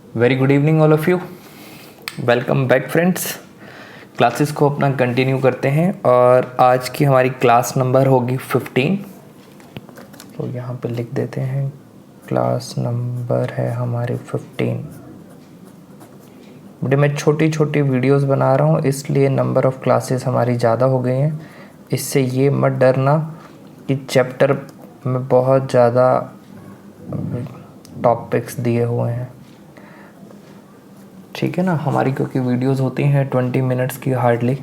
Very good evening all of you. Welcome back friends. Classes को अपना continue करते हैं और आज की हमारी क्लास नंबर होगी 15। तो यहाँ पे लिख देते हैं क्लास नंबर है हमारी 15। बेटे मैं छोटी छोटी वीडियोस बना रहा हूँ इसलिए नंबर ऑफ़ क्लासेस हमारी ज़्यादा हो गई हैं। इससे ये मत डरना कि चैप्टर में बहुत ज़्यादा टॉपिक्स दिए हुए हैं, ठीक है ना। हमारी क्योंकि वीडियोस होती हैं 20 मिनट्स की हार्डली,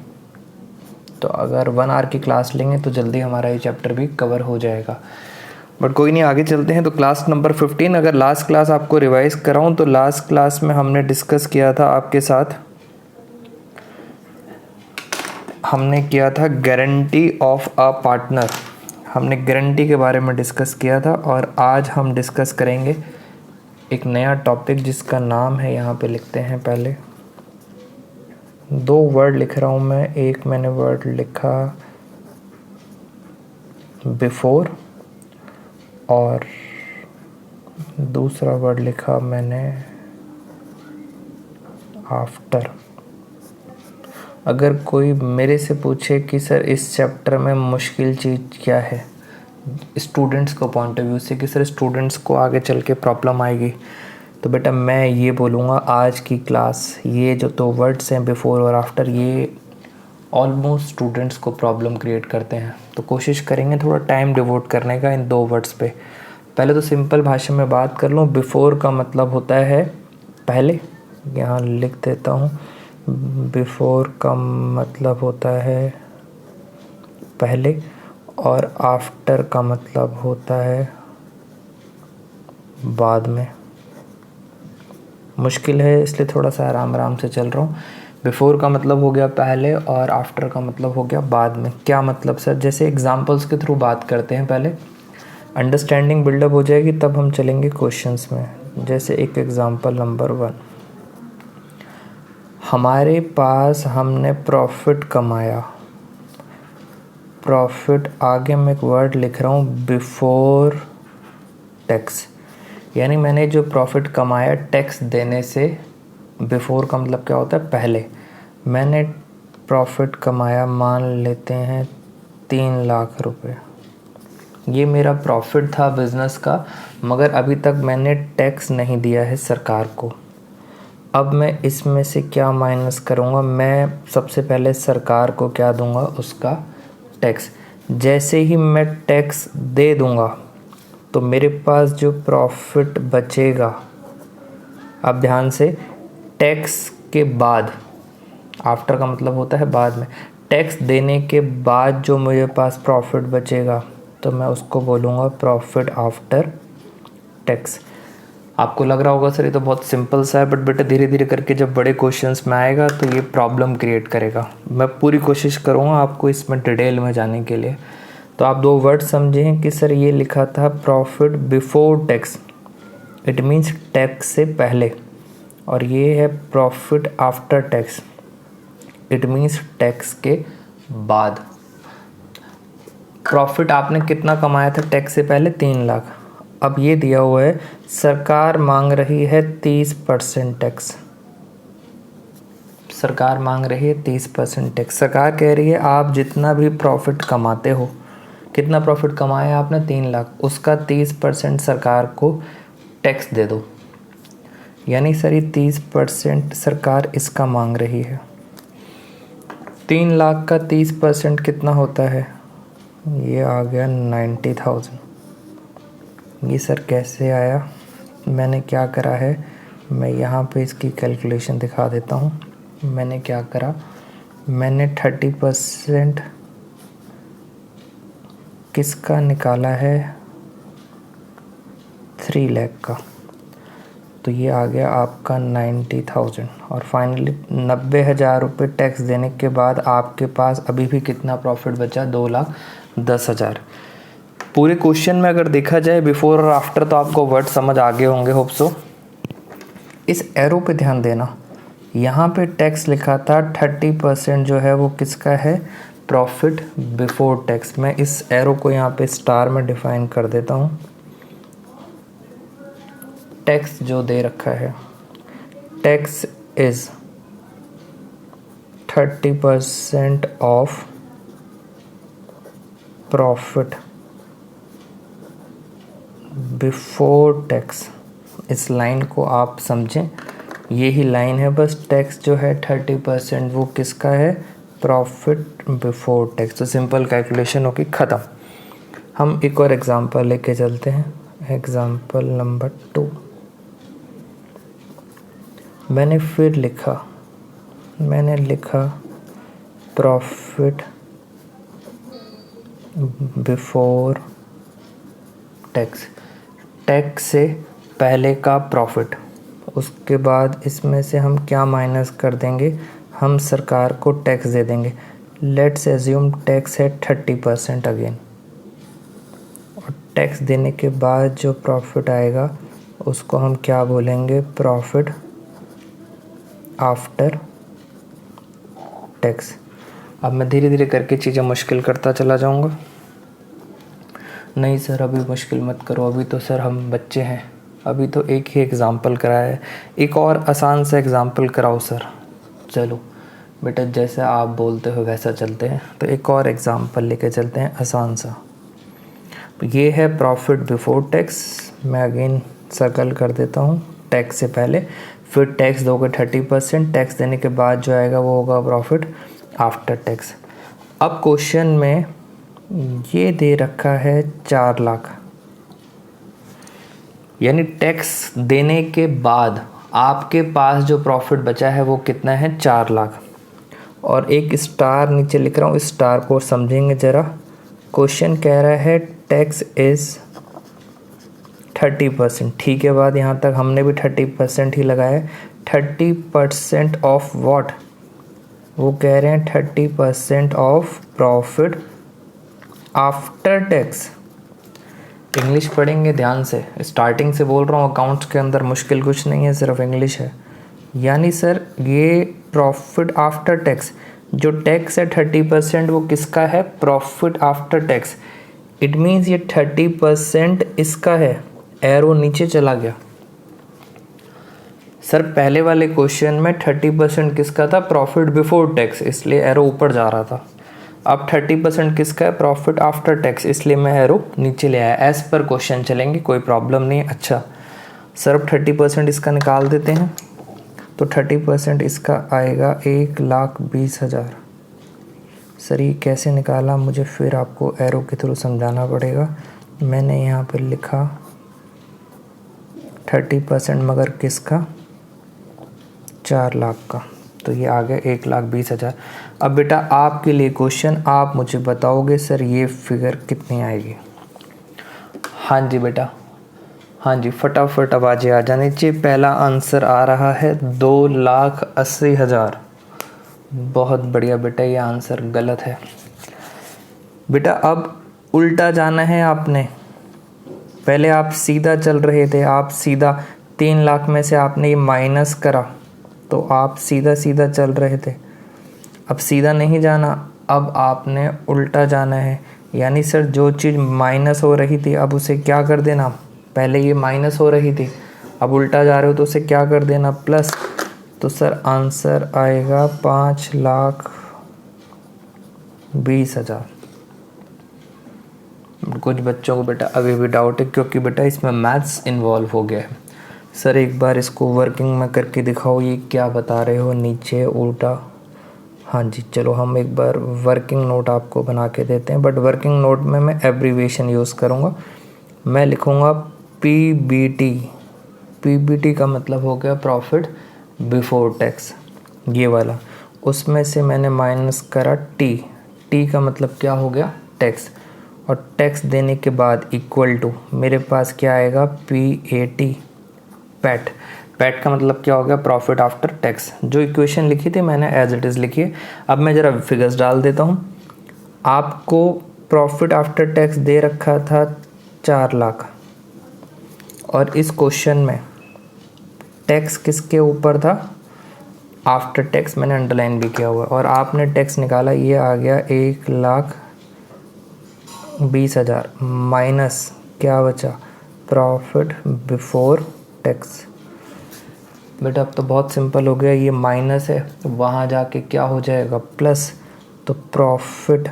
तो अगर 1 आवर की क्लास लेंगे तो जल्दी हमारा ये चैप्टर भी कवर हो जाएगा। बट कोई नहीं, आगे चलते हैं। तो क्लास नंबर 15, अगर लास्ट क्लास आपको रिवाइज कराऊं तो लास्ट क्लास में हमने डिस्कस किया था आपके साथ, हमने किया था गारंटी ऑफ अ पार्टनर। हमने गारंटी के बारे में डिस्कस किया था और आज हम डिस्कस करेंगे एक नया टॉपिक जिसका नाम है, यहाँ पे लिखते हैं, पहले 2 वर्ड लिख रहा हूँ मैं। एक मैंने वर्ड लिखा बिफोर और दूसरा वर्ड लिखा मैंने आफ्टर। अगर कोई मेरे से पूछे कि सर इस चैप्टर में मुश्किल चीज़ क्या है स्टूडेंट्स को पॉइंट ऑफ व्यू से, कि सर स्टूडेंट्स को आगे चल के प्रॉब्लम आएगी, तो बेटा मैं ये बोलूँगा आज की क्लास, ये जो 2 वर्ड्स हैं बिफोर और आफ्टर, ये ऑलमोस्ट स्टूडेंट्स को प्रॉब्लम क्रिएट करते हैं। तो कोशिश करेंगे थोड़ा टाइम डिवोट करने का इन 2 वर्ड्स पे। पहले तो सिंपल भाषा में बात कर लूँ। बिफोर का मतलब होता है पहले, यहाँ लिख देता हूँ। बिफोर का मतलब होता है पहले और आफ्टर का मतलब होता है बाद में। मुश्किल है इसलिए थोड़ा सा आराम आराम से चल रहा हूँ। बिफोर का मतलब हो गया पहले और आफ्टर का मतलब हो गया बाद में। क्या मतलब सर? जैसे एग्जांपल्स के थ्रू बात करते हैं, पहले अंडरस्टैंडिंग बिल्डअप हो जाएगी तब हम चलेंगे क्वेश्चंस में। जैसे एक एग्जांपल नंबर 1, हमारे पास हमने प्रॉफिट कमाया। प्रॉफिट आगे मैं एक वर्ड लिख रहा हूँ बिफोर टैक्स, यानी मैंने जो प्रॉफिट कमाया टैक्स देने से। बिफोर का मतलब क्या होता है? पहले। मैंने प्रॉफिट कमाया, मान लेते हैं 3 लाख रुपए। ये मेरा प्रॉफिट था बिज़नेस का, मगर अभी तक मैंने टैक्स नहीं दिया है सरकार को। अब मैं इसमें से क्या माइनस करूँगा? मैं सबसे पहले सरकार को क्या दूँगा? उसका टैक्स। जैसे ही मैं टैक्स दे दूँगा तो मेरे पास जो प्रॉफिट बचेगा, अब ध्यान से, टैक्स के बाद, आफ्टर का मतलब होता है बाद में, टैक्स देने के बाद जो मेरे पास प्रॉफिट बचेगा तो मैं उसको बोलूँगा प्रॉफिट आफ्टर टैक्स। आपको लग रहा होगा सर ये तो बहुत सिंपल सा है, बट बेटा धीरे धीरे करके जब बड़े क्वेश्चंस में आएगा तो ये प्रॉब्लम क्रिएट करेगा। मैं पूरी कोशिश करूँगा आपको इसमें डिटेल में जाने के लिए। तो आप 2 वर्ड समझें कि सर ये लिखा था profit before tax, it means tax से पहले, और ये है profit after tax, it means tax के बाद। प्रॉफिट आपने कितना कमाया था टैक्स से पहले? 3 लाख। अब ये दिया हुआ है सरकार मांग रही है 30% टैक्स। सरकार मांग रही है 30% टैक्स। सरकार कह रही है आप जितना भी प्रॉफिट कमाते हो, कितना प्रॉफिट कमाया आपने? 3 लाख, उसका 30% सरकार को टैक्स दे दो। यानी सर ये 30% सरकार इसका मांग रही है। 3 लाख का 30% कितना होता है? ये आ गया 90,000। ये सर कैसे आया? मैंने क्या करा है, मैं यहाँ पे इसकी कैलकुलेशन दिखा देता हूँ। मैंने क्या करा, मैंने 30% किसका निकाला है? 3 लाख का। तो ये आ गया आपका 90,000 और फाइनली 90,000 रुपये टैक्स देने के बाद आपके पास अभी भी कितना प्रॉफिट बचा? 2,10,000। पूरे क्वेश्चन में अगर देखा जाए बिफोर और आफ्टर तो आपको वर्ड समझ आ गए होंगे, होप सो। इस एरो पे ध्यान देना, यहाँ पे टैक्स लिखा था 30% जो है वो किसका है? Profit before tax. मैं इस एरो को यहाँ पे स्टार में डिफाइन कर देता हूँ। टैक्स जो दे रखा है tax is 30% of profit before tax. इस लाइन को आप समझें, ये ही लाइन है बस। टैक्स जो है 30% वो किसका है? Profit before tax. तो सिंपल कैलकुलेशन होगी ख़त्म। हम एक और एग्जांपल लेके चलते हैं, एग्जांपल नंबर 2। मैंने लिखा प्रॉफिट बिफोर टैक्स, टैक्स से पहले का प्रॉफिट। उसके बाद इसमें से हम क्या माइनस कर देंगे? हम सरकार को टैक्स दे देंगे। लेट्स एज्यूम टैक्स है 30% अगेन, और टैक्स देने के बाद जो प्रॉफिट आएगा उसको हम क्या बोलेंगे? Profit after tax. अब मैं धीरे धीरे करके चीज़ें मुश्किल करता चला जाऊंगा। नहीं सर अभी मुश्किल मत करो, अभी तो सर हम बच्चे हैं, अभी तो एक ही एग्ज़ाम्पल कराया है, एक और आसान सा एग्ज़ाम्पल कराओ सर। चलो बेटा जैसे आप बोलते हो वैसा चलते हैं, तो एक और एग्ज़ाम्पल लेके चलते हैं आसान सा। ये है प्रॉफिट बिफोर टैक्स। मैं अगेन सर्कल कर देता हूँ, टैक्स से पहले, फिर टैक्स दोगे 30%, टैक्स देने के बाद जो आएगा वो होगा प्रॉफिट आफ्टर टैक्स। अब क्वेश्चन में ये दे रखा है 4 लाख, यानी टैक्स देने के बाद आपके पास जो प्रॉफिट बचा है वो कितना है? 4 लाख। और एक स्टार नीचे लिख रहा हूँ, स्टार को समझेंगे ज़रा। क्वेश्चन कह रहा है टैक्स इज़ 30%, ठीक है। बात यहाँ तक हमने भी 30% ही लगाया है। 30% ऑफ व्हाट? वो कह रहे हैं 30% of profit after tax. English पढ़ेंगे ध्यान से, स्टार्टिंग से बोल रहा हूँ, अकाउंट्स के अंदर मुश्किल कुछ नहीं है, सिर्फ इंग्लिश है। यानी सर ये प्रॉफिट आफ्टर टैक्स, जो टैक्स है 30% वो किसका है? Profit after tax. It means ये 30% इसका है। एरो नीचे चला गया। सर पहले वाले क्वेश्चन में 30% किसका था? प्रॉफिट बिफोर टैक्स, इसलिए एरो ऊपर जा रहा था। अब 30% किसका है? प्रॉफिट आफ्टर टैक्स, इसलिए मैं एरो नीचे ले आया। एज पर क्वेश्चन चलेंगे, कोई प्रॉब्लम नहीं है। अच्छा सर अब 30% इसका निकाल देते हैं, तो 30% इसका आएगा 1,20,000। सर ये कैसे निकाला, मुझे फिर आपको एरो के थ्रू समझाना पड़ेगा। मैंने यहाँ पर लिखा 30%, मगर किसका? 4 लाख का, तो ये आ गया 1,20,000। अब बेटा आपके लिए क्वेश्चन, आप मुझे बताओगे सर ये फिगर कितनी आएगी? हाँ जी बेटा, हाँ जी फटाफट आवाज़ें आ जाने चाहिए। पहला आंसर आ रहा है 2,80,000। बहुत बढ़िया बेटा, ये आंसर गलत है। बेटा अब उल्टा जाना है आपने। पहले आप सीधा चल रहे थे, आप सीधा 3 लाख में से आपने ये माइनस करा, तो आप सीधा सीधा चल रहे थे। अब सीधा नहीं जाना, अब आपने उल्टा जाना है। यानी सर जो चीज़ माइनस हो रही थी अब उसे क्या कर देना? पहले ये माइनस हो रही थी, अब उल्टा जा रहे हो तो उसे क्या कर देना? प्लस। तो सर आंसर आएगा 5,20,000। कुछ बच्चों को बेटा अभी भी डाउट है, क्योंकि बेटा इसमें मैथ्स इन्वॉल्व हो गया है। सर एक बार इसको वर्किंग में करके दिखाओ, ये क्या बता रहे हो? नीचे उल्टा। हाँ जी चलो हम एक बार वर्किंग नोट आपको बना के देते हैं, बट वर्किंग नोट में मैं एब्रीविएशन यूज़ करूँगा। मैं लिखूँगा PBT। PBT का मतलब हो गया प्रॉफिट बिफोर टैक्स, ये वाला। उसमें से मैंने माइनस करा T का मतलब क्या हो गया? टैक्स। और टैक्स देने के बाद इक्वल टू मेरे पास क्या आएगा? PAT, PAT. पैट का मतलब क्या हो गया? Profit after tax. जो इक्वेशन लिखी थी मैंने एज इट इज़ लिखी है। अब मैं ज़रा फिगर्स डाल देता हूँ। आपको प्रॉफिट आफ्टर टैक्स दे रखा था 4 लाख, और इस क्वेश्चन में टैक्स किसके ऊपर था? आफ्टर टैक्स, मैंने अंडरलाइन भी किया हुआ है। और आपने टैक्स निकाला, ये आ गया 1,20,000 माइनस क्या बचा? Profit before tax. बेटा अब तो बहुत सिंपल हो गया, ये माइनस है वहाँ जाके क्या हो जाएगा प्लस, तो profit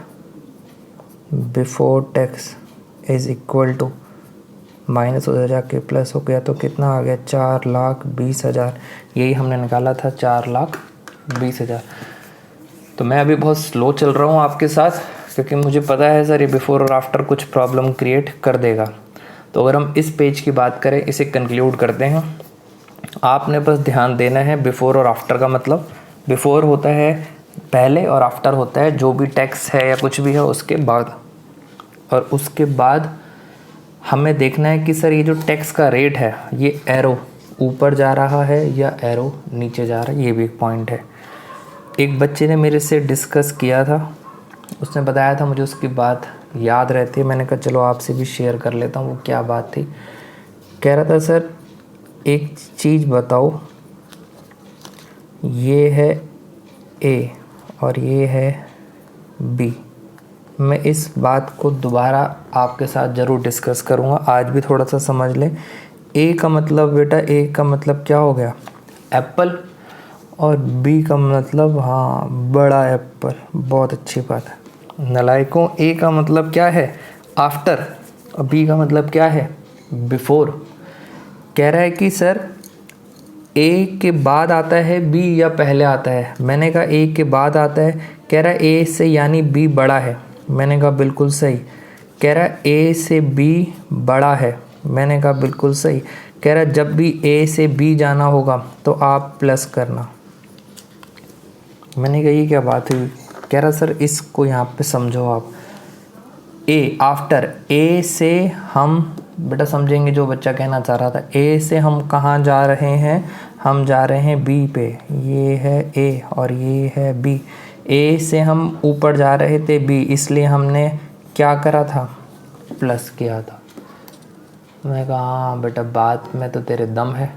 before tax is equal to minus उधर जाके प्लस हो गया, तो कितना आ गया 4,20,000। यही हमने निकाला था 4,20,000। तो मैं अभी बहुत स्लो चल रहा हूँ आपके साथ, क्योंकि मुझे पता है सर ये बिफोर और आफ्टर कुछ प्रॉब्लम क्रिएट कर देगा। तो अगर हम इस पेज की बात करें, इसे कंक्लूड करते हैं। आपने बस ध्यान देना है बिफोर और आफ्टर का मतलब, बिफोर होता है पहले और आफ्टर होता है जो भी टैक्स है या कुछ भी है उसके बाद। और उसके बाद हमें देखना है कि सर ये जो टैक्स का रेट है ये एरो ऊपर जा रहा है या एरो नीचे जा रहा है, ये भी एक पॉइंट है। एक बच्चे ने मेरे से डिस्कस किया था, उसने बताया था, मुझे उसकी बात याद रहती है, मैंने कहा चलो आपसे भी शेयर कर लेता हूँ वो क्या बात थी। कह रहा था सर एक चीज़ बताओ, ये है ए और ये है बी। मैं इस बात को दोबारा आपके साथ ज़रूर डिस्कस करूँगा, आज भी थोड़ा सा समझ लें। ए का मतलब बेटा, ए का मतलब क्या हो गया एप्पल, और बी का मतलब हाँ बड़ा एप्पल। बहुत अच्छी बात है नलायकों, ए का मतलब क्या है आफ्टर और बी का मतलब क्या है बिफोर। कह रहा है कि सर ए के बाद आता है बी या पहले आता है, मैंने कहा ए के बाद आता है। कह रहा है ए से यानी बी बड़ा है, मैंने कहा बिल्कुल सही। कह रहा है ए से बी बड़ा है, मैंने कहा बिल्कुल सही। कह रहा है जब भी ए से बी जाना होगा तो आप प्लस करना, मैंने कहा ये क्या बात हुई। कह रहा सर इसको यहाँ पे समझो आप, ए आफ्टर, ए से हम बेटा समझेंगे जो बच्चा कहना चाह रहा था। ए से हम कहाँ जा रहे हैं, हम जा रहे हैं बी पे, ये है ए और ये है बी। ए से हम ऊपर जा रहे थे बी, इसलिए हमने क्या करा था प्लस किया था। मैं कहा हाँ बेटा बात में तो तेरे दम है।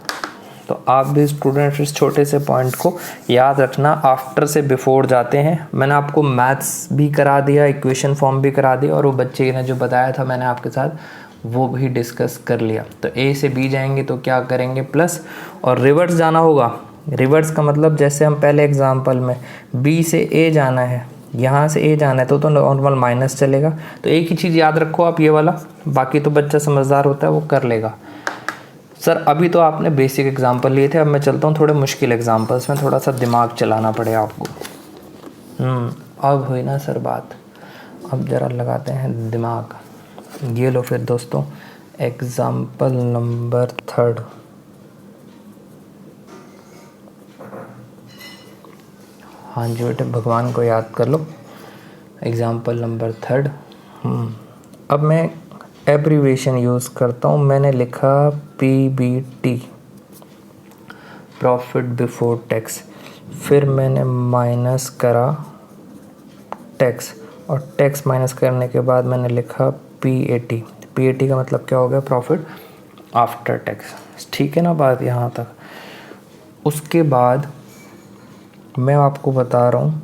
तो आप भी स्टूडेंट्स इस छोटे से पॉइंट को याद रखना, आफ्टर से बिफोर जाते हैं। मैंने आपको मैथ्स भी करा दिया, इक्वेशन फॉर्म भी करा दिया, और वो बच्चे ने जो बताया था मैंने आपके साथ वो भी डिस्कस कर लिया। तो ए से बी जाएंगे तो क्या करेंगे प्लस, और रिवर्स जाना होगा। रिवर्स का मतलब जैसे हम पहले एग्जाम्पल में बी से ए जाना है, यहाँ से ए जाना है तो नॉर्मल माइनस चलेगा। तो एक ही चीज़ याद रखो आप ये वाला, बाकी तो बच्चा समझदार होता है वो कर लेगा। सर अभी तो आपने बेसिक एग्जांपल लिए थे, अब मैं चलता हूँ थोड़े मुश्किल एग्जांपल्स में, थोड़ा सा दिमाग चलाना पड़ेगा आपको। अब हुई ना सर बात, अब ज़रा लगाते हैं दिमाग। ये लो फिर दोस्तों एग्जांपल नंबर 3। हाँ जी बेटे भगवान को याद कर लो। Example number 3। अब मैं एब्रीवेशन यूज़ करता हूँ, मैंने लिखा PBT प्रॉफिट बिफोर टैक्स, फिर मैंने माइनस करा टैक्स, और टैक्स माइनस करने के बाद मैंने लिखा PAT। PAT का मतलब क्या हो गया प्रॉफिट आफ्टर टैक्स। ठीक है ना बात यहाँ तक। उसके बाद मैं आपको बता रहा हूँ,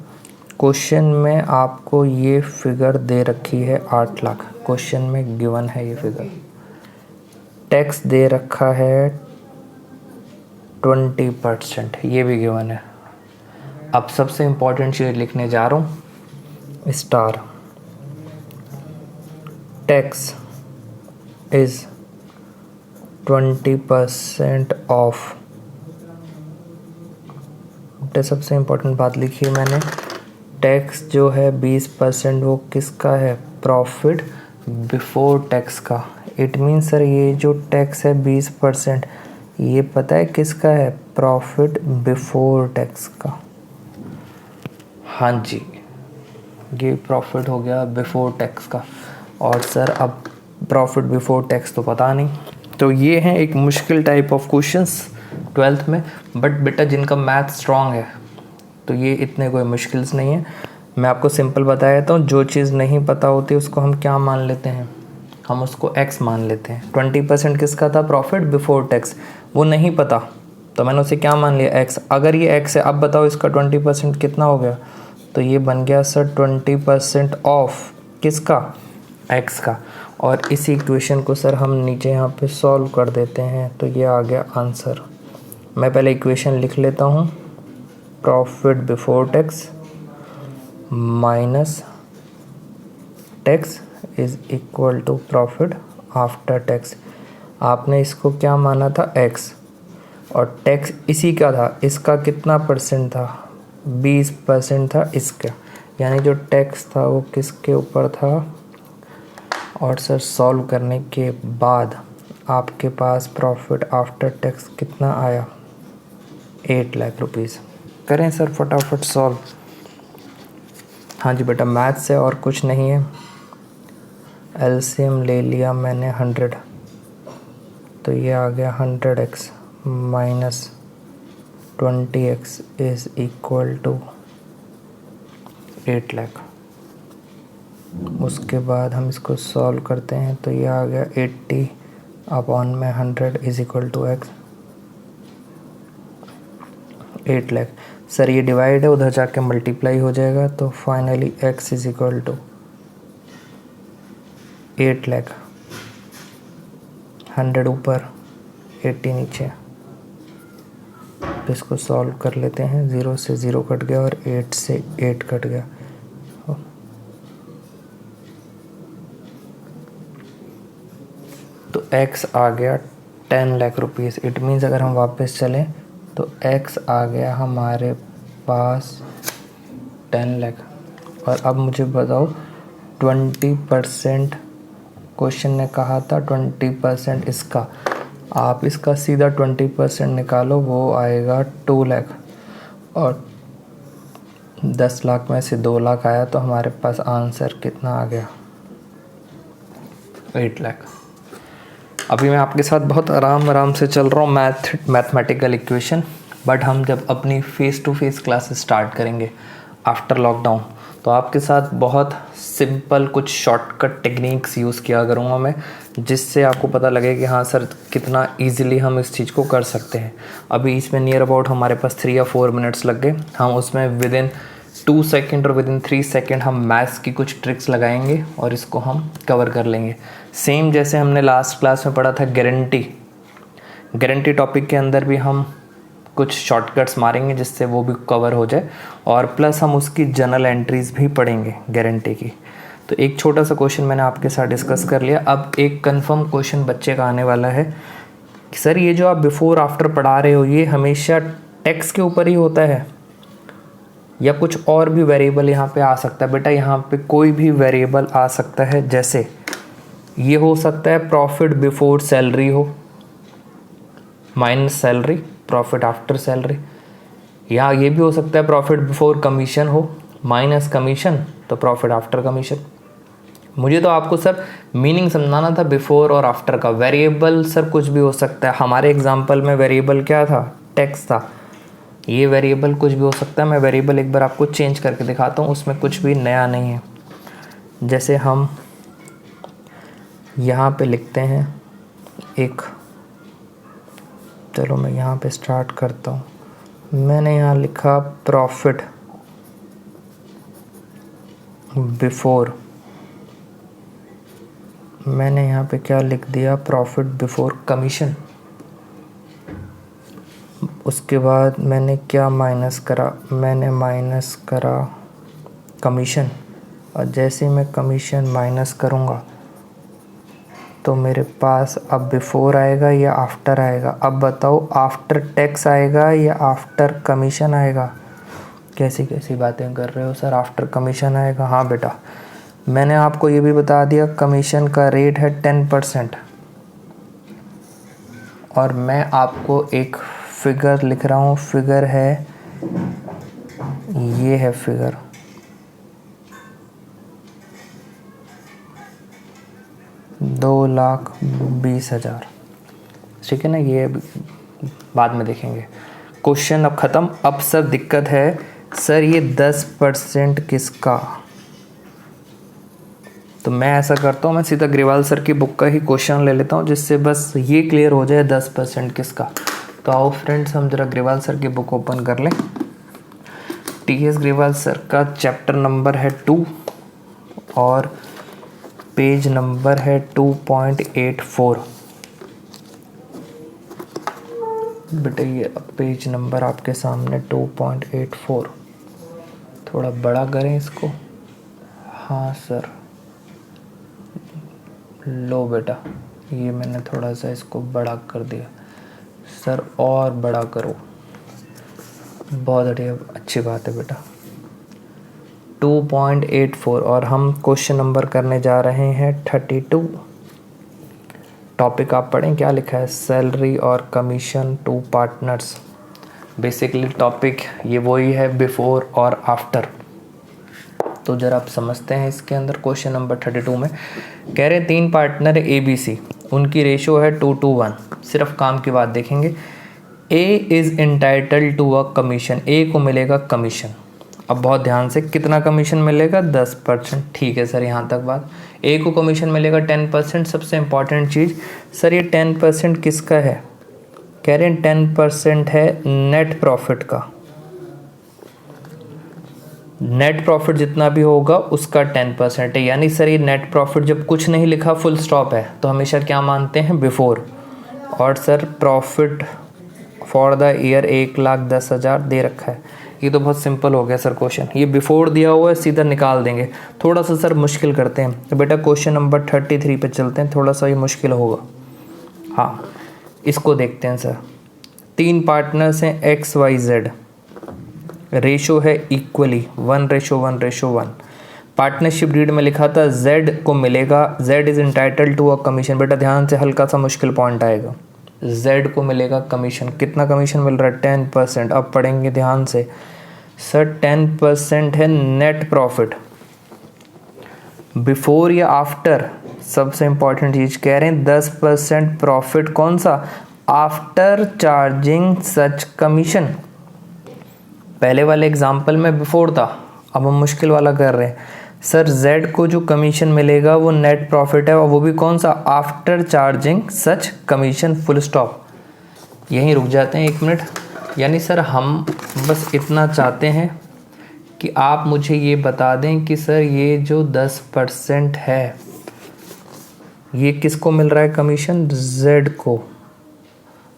क्वेश्चन में आपको ये फिगर दे रखी है 8 लाख, क्वेश्चन में गिवन है ये फिगर। टैक्स दे रखा है 20%, ये भी गिवन है। अब सबसे इम्पोर्टेंट चीज़ लिखने जा रहा हूँ, स्टार। Tax is 20% of. सबसे इम्पोर्टेंट बात लिखी है मैंने, टैक्स जो है 20% वो किसका है प्रॉफिट बिफोर टैक्स का। इट मीन सर ये जो टैक्स है 20% ये पता है किसका है प्रॉफिट बिफोर टैक्स का। हाँ जी ये प्रॉफिट हो गया बिफोर टैक्स का। और सर अब प्रॉफिट बिफोर टैक्स तो पता नहीं। तो ये हैं एक मुश्किल टाइप ऑफ क्वेश्चंस 12th में, बट बेटा जिनका मैथ स्ट्रॉन्ग है तो ये इतने कोई मुश्किल्स नहीं है। मैं आपको सिंपल बता देता हूँ, जो चीज़ नहीं पता होती उसको हम क्या मान लेते हैं, हम उसको x मान लेते हैं। 20% किसका था प्रॉफिट बिफोर टैक्स, वो नहीं पता तो मैंने उसे क्या मान लिया x। अगर ये x है, अब बताओ इसका 20% कितना हो गया, तो ये बन गया सर 20% ऑफ किसका x का। और इसी इक्वेशन को सर हम नीचे यहाँ पे सॉल्व कर देते हैं, तो ये आ गया आंसर मैं पहले इक्वेशन लिख लेता हूँ, profit before tax minus tax is equal to profit after tax. आपने इसको क्या माना था, एक्स, और टैक्स इसी का था, इसका कितना परसेंट था, 20% था इसका, यानी जो टैक्स था वो किसके ऊपर था। और सर सॉल्व करने के बाद आपके पास प्रॉफिट आफ्टर टैक्स कितना आया, 8 लाख रुपीज़। करें सर फटाफट सॉल्व। हाँ जी बेटा, मैथ से और कुछ नहीं है। एलसीएम ले लिया मैंने 100, तो ये आ गया 100x minus 20x is equal to 8 lakh. उसके बाद हम इसको सॉल्व करते हैं, तो ये आ गया 80 अपॉन में 100 is equal to x, 8 lakh. Sir ये डिवाइड है, उधर जाके मल्टीप्लाई हो जाएगा, तो finally x is equal to 8 lakh, 100 ऊपर 80 नीचे। तो इसको सॉल्व कर लेते हैं, 0 से 0 कट गया और 8 से 8 कट गया। तो x आ गया 10 लाख रुपीज़। इट मीन्स अगर हम वापस चलें तो x आ गया हमारे पास 10 लाख। और अब मुझे बताओ 20%, क्वेश्चन ने कहा था 20% इसका, आप इसका सीधा 20% निकालो, वो आएगा 2 लाख, और 10 लाख में से 2 लाख आया, तो हमारे पास आंसर कितना आ गया, 8 लाख। अभी मैं आपके साथ बहुत आराम से चल रहा हूँ मैथमेटिकल इक्वेशन, बट हम जब अपनी face to face classes start करेंगे आफ्टर लॉकडाउन, तो आपके साथ बहुत सिंपल कुछ शॉर्टकट टेक्निक्स यूज़ किया करूँगा मैं, जिससे आपको पता लगे कि हाँ सर कितना इजीली हम इस चीज़ को कर सकते हैं। अभी इसमें नियर अबाउट हमारे पास 3 या 4 मिनट्स लग गए। हम उसमें विद इन 2 सेकेंड और विद इन 3 सेकेंड हम मैथ्स की कुछ ट्रिक्स लगाएंगे और इसको हम कवर कर लेंगे। सेम जैसे हमने लास्ट क्लास में पढ़ा था गारंटी टॉपिक के अंदर भी हम कुछ शॉर्टकट्स मारेंगे जिससे वो भी कवर हो जाए, और प्लस हम उसकी जर्नल एंट्रीज भी पढ़ेंगे गारंटी की। तो एक छोटा सा क्वेश्चन मैंने आपके साथ डिस्कस कर लिया। अब एक कंफर्म क्वेश्चन बच्चे का आने वाला है कि सर ये जो आप बिफोर आफ्टर पढ़ा रहे हो, ये हमेशा टैक्स के ऊपर ही होता है या कुछ और भी वेरिएबल यहाँ पे आ सकता है? बेटा यहाँ पे कोई भी वेरिएबल आ सकता है, जैसे ये हो सकता है प्रॉफिट बिफोर सैलरी हो minus salary, profit after salary, या ये भी हो सकता है प्रॉफिट बिफोर कमीशन हो माइनस कमीशन, तो प्रॉफिट आफ्टर कमीशन। मुझे तो आपको सर मीनिंग समझाना था बिफोर और आफ्टर का। वेरिएबल सर कुछ भी हो सकता है। हमारे एग्जांपल में वेरिएबल क्या था, टैक्स था। ये वेरिएबल कुछ भी हो सकता है। मैं वेरिएबल एक बार आपको चेंज करके दिखाता हूँ, उसमें कुछ भी नया नहीं है। जैसे हम यहाँ पे लिखते हैं एक, चलो मैं यहाँ पे स्टार्ट करता हूँ। मैंने यहाँ लिखा प्रॉफिट बिफोर, मैंने यहाँ पे क्या लिख दिया, प्रॉफिट बिफोर कमीशन। उसके बाद मैंने क्या माइनस करा, मैंने माइनस करा कमीशन। और जैसे मैं कमीशन माइनस करूँगा तो मेरे पास अब बिफोर आएगा या आफ्टर आएगा? अब बताओ, आफ्टर टैक्स आएगा या आफ्टर कमीशन आएगा? कैसी कैसी बातें कर रहे हो सर, आफ्टर कमीशन आएगा? हाँ बेटा, मैंने आपको ये भी बता दिया कमीशन का रेट है 10%, और मैं आपको एक फिगर लिख रहा हूँ। फिगर है, ये है फिगर, $2,20,000, ठीक है ना। ये बाद में देखेंगे। क्वेश्चन अब ख़त्म। अब सर दिक्कत है, सर ये 10% किसका? तो मैं ऐसा करता हूँ, मैं सीधा ग्रेवाल सर की बुक का ही क्वेश्चन ले लेता हूँ, जिससे बस ये क्लियर हो जाए 10% किसका। तो आओ फ्रेंड्स, हम ज़रा ग्रेवाल सर की बुक ओपन कर लें। TS ग्रेवाल सर का चैप्टर नंबर है 2 और पेज नंबर है 2.84। बेटे ये पेज नंबर आपके सामने 2.84, थोड़ा बड़ा करें इसको। हाँ सर, लो बेटा, ये मैंने थोड़ा सा इसको बड़ा कर दिया सर, और बड़ा करो। बहुत बढ़िया, अच्छी बात है बेटा। 2.84 और हम क्वेश्चन नंबर करने जा रहे हैं 32। टॉपिक आप पढ़ें, क्या लिखा है, सैलरी और commission to partners. Basically topic ये वही है, बिफोर और आफ्टर। तो जरा आप समझते हैं इसके अंदर क्वेश्चन नंबर 32 में कह रहे 3 पार्टनर है ABC, उनकी रेशो है 2:1। सिर्फ काम की बात देखेंगे। A is entitled to a commission, A को मिलेगा कमीशन। अब बहुत ध्यान से, कितना कमीशन मिलेगा, 10%। ठीक है सर, यहाँ तक बात। A को कमीशन मिलेगा 10%। सबसे इम्पॉर्टेंट चीज़ सर, ये 10% किसका है, कह रहे हैं 10% है नेट प्रॉफिट का। नेट प्रॉफिट जितना भी होगा उसका 10% है। यानी सर ये नेट प्रॉफिट जब कुछ नहीं लिखा, फुल स्टॉप है, तो हमेशा क्या मानते हैं, बिफोर। और sir profit for the year 1,10,000 दे रखा है। ये तो बहुत सिंपल हो गया सर क्वेश्चन, ये बिफोर दिया हुआ है, सीधा निकाल देंगे। थोड़ा सा सर मुश्किल करते हैं तो बेटा क्वेश्चन नंबर 33 पे चलते हैं, थोड़ा सा ये मुश्किल होगा। हाँ, इसको देखते हैं सर। 3 पार्टनर्स हैं XYZ, रेशो है इक्वली 1:1:1। पार्टनरशिप डीड में लिखा था Z को मिलेगा, Z is entitled to a commission. बेटा ध्यान से, हल्का सा मुश्किल पॉइंट आएगा। Z को मिलेगा कमीशन, कितना कमीशन मिल रहा है, 10%। अब पढ़ेंगे ध्यान से सर, 10% है नेट प्रॉफिट, बिफोर या आफ्टर। सबसे इंपॉर्टेंट चीज कह रहे हैं 10% प्रॉफिट कौन सा, आफ्टर चार्जिंग सच कमीशन। पहले वाले एग्जाम्पल में बिफोर था, अब हम मुश्किल वाला कर रहे हैं। सर Z को जो कमीशन मिलेगा वो नेट प्रॉफिट है, और वो भी कौन सा, आफ्टर चार्जिंग सच कमीशन, फुल स्टॉप। यहीं रुक जाते हैं 1 मिनट। यानी सर हम बस इतना चाहते हैं कि आप मुझे ये बता दें कि सर ये जो 10% है ये किसको मिल रहा है कमीशन, Z को।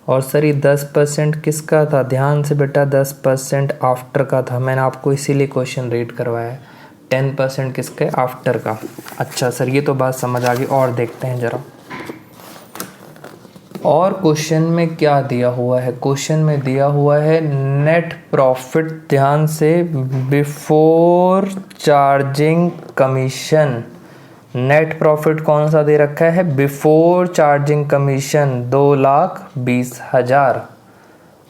और सर ये 10% किसका था, ध्यान से बेटा 10% आफ्टर का था। मैंने आपको इसीलिए क्वेश्चन रीड करवाया है, 10% किसका है, आफ्टर का। अच्छा सर, ये तो बात समझ आ गई। और देखते हैं जरा, और क्वेश्चन में क्या दिया हुआ है। क्वेश्चन में दिया हुआ है नेट प्रॉफिट, ध्यान से, before charging commission. Net profit कौन सा दे रखा है, बिफोर चार्जिंग कमीशन 2,20,000।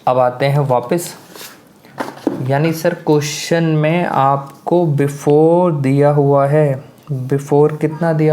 अब आते हैं वापस। यानी सर क्वेश्चन में आपको बिफोर दिया हुआ है, बिफोर कितना दिया हुआ